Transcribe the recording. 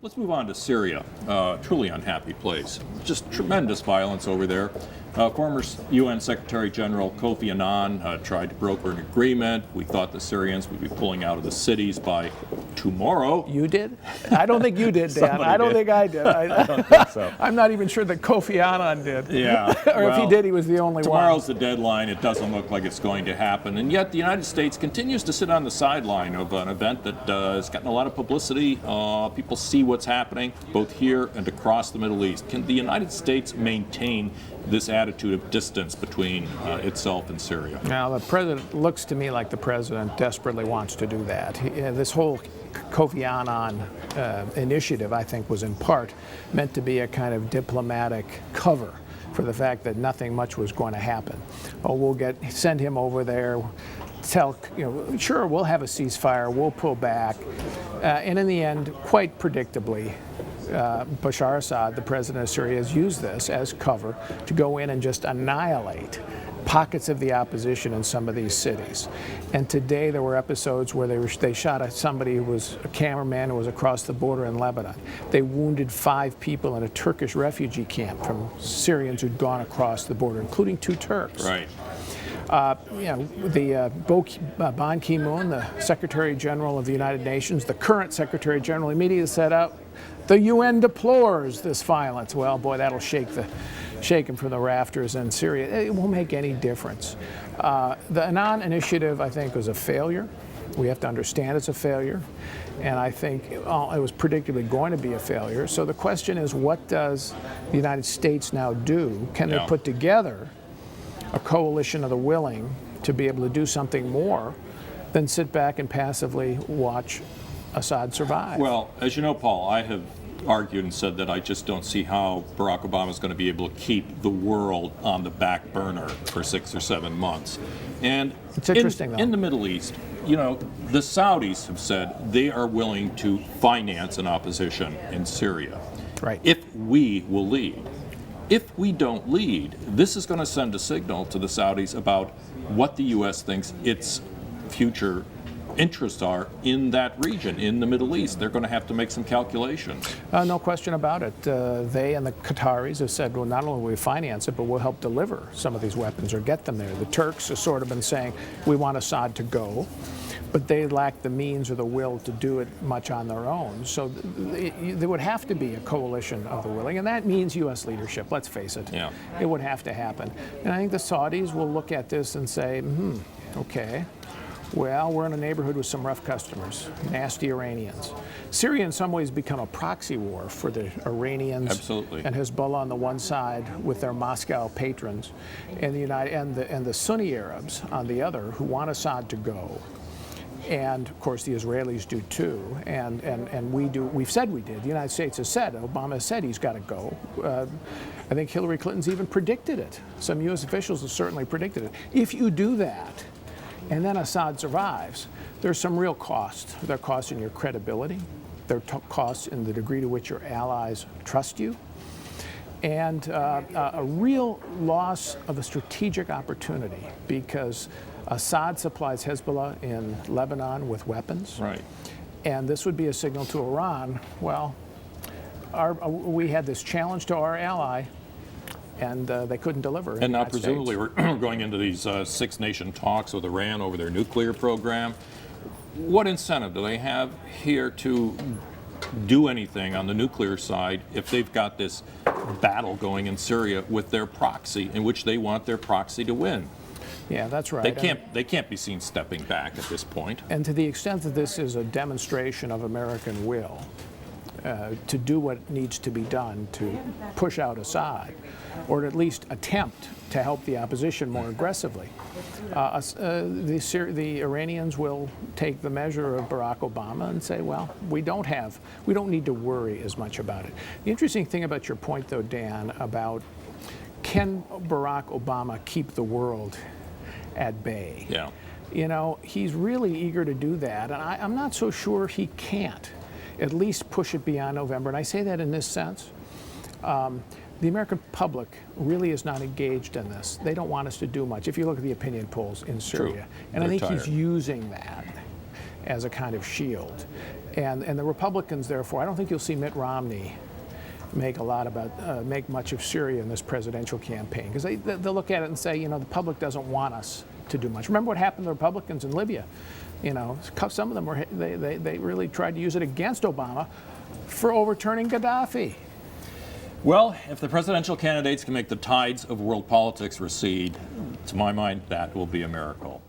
Let's move on to Syria. Truly unhappy place. Just tremendous violence over there. Former UN Secretary General Kofi Annan tried to broker an agreement. We thought the Syrians would be pulling out of the cities by tomorrow. You did? I don't think you did, Dan. I don't did. think I did. I don't think so. I'm not even sure that Kofi Annan did. Yeah. Or if he did, he was the only one. Tomorrow's the deadline. It doesn't look like it's going to happen. And yet the United States continues to sit on the sideline of an event that has gotten a lot of publicity. People see what's happening both here and across the Middle East. Can the United States maintain this attitude of distance between itself and Syria? Now, the president looks to me like the president desperately wants to do that. This whole Kofi Annan initiative, I think, was in part meant to be a kind of diplomatic cover for the fact that nothing much was going to happen. Oh, we'll send him over there, sure, we'll have a ceasefire, we'll pull back. And in the end, quite predictably, Bashar Assad, the president of Syria, has used this as cover to go in and just annihilate pockets of the opposition in some of these cities. And today there were episodes where they shot at somebody who was a cameraman who was across the border in Lebanon. They wounded 5 people in a Turkish refugee camp from Syrians who'd gone across the border, including 2 Turks. Right. Ban Ki-moon, the Secretary General of the United Nations, the current Secretary General, immediately said out, the UN deplores this violence. Well, boy, that'll shake him from the rafters in Syria. It won't make any difference. The Annan initiative, I think, was a failure. We have to understand it's a failure. And I think it was predictably going to be a failure. So the question is, what does the United States now do? Can they put together a coalition of the willing to be able to do something more than sit back and passively watch Assad survive? Well, as you know, Paul, I have argued and said that I just don't see how Barack Obama is going to be able to keep the world on the back burner for 6 or 7 months. And it's interesting, in the Middle East, the Saudis have said they are willing to finance an opposition in Syria. Right. If we will lead. If we don't lead, this is going to send a signal to the Saudis about what the U.S. thinks its future interests are in that region, in the Middle East. They're going to have to make some calculations. No question about it. They and the Qataris have said, well, not only will we finance it, but we'll help deliver some of these weapons or get them there. The Turks have sort of been saying, we want Assad to go, but they lack the means or the will to do it much on their own. So there would have to be a coalition of the willing, and that means U.S. leadership, let's face it. Yeah. It would have to happen. And I think the Saudis will look at this and say, okay, well, we're in a neighborhood with some rough customers, nasty Iranians. Syria in some ways become a proxy war for the Iranians. Absolutely. And Hezbollah on the one side with their Moscow patrons, and the Sunni Arabs on the other who want Assad to go. And of course the Israelis do too, and we do. We've said we did. The United States has said, Obama has said he's got to go. I think Hillary Clinton's even predicted it. Some U.S. officials have certainly predicted it. If you do that, and then Assad survives, there's some real costs. There are costs in your credibility. There are costs in the degree to which your allies trust you. And a real loss of a strategic opportunity, because Assad supplies Hezbollah in Lebanon with weapons. Right. And this would be a signal to Iran, well, we had this challenge to our ally, and they couldn't deliver. And now presumably we're going into these 6-nation talks with Iran over their nuclear program. What incentive do they have here to do anything on the nuclear side if they've got this battle going in Syria with their proxy, in which they want their proxy to win? Yeah, that's right. They can't be seen stepping back at this point. And to the extent that this is a demonstration of American will to do what needs to be done to push out Assad, or at least attempt to help the opposition more aggressively, the Iranians will take the measure of Barack Obama and say, well, we don't need to worry as much about it. The interesting thing about your point, though, Dan, about can Barack Obama keep the world at bay? Yeah. He's really eager to do that, and I'm not so sure he can't at least push it beyond November. And I say that in this sense. The American public really is not engaged in this. They don't want us to do much. If you look at the opinion polls in Syria, True. and They're I think tired. he's using that as a kind of shield. And the Republicans, therefore, I don't think you'll see Mitt Romney make much of Syria in this presidential campaign, because they'll look at it and say, you know, the public doesn't want us to do much. Remember what happened to the Republicans in Libya? You know, some of them they really tried to use it against Obama for overturning Gaddafi. Well, if the presidential candidates can make the tides of world politics recede, to my mind, that will be a miracle.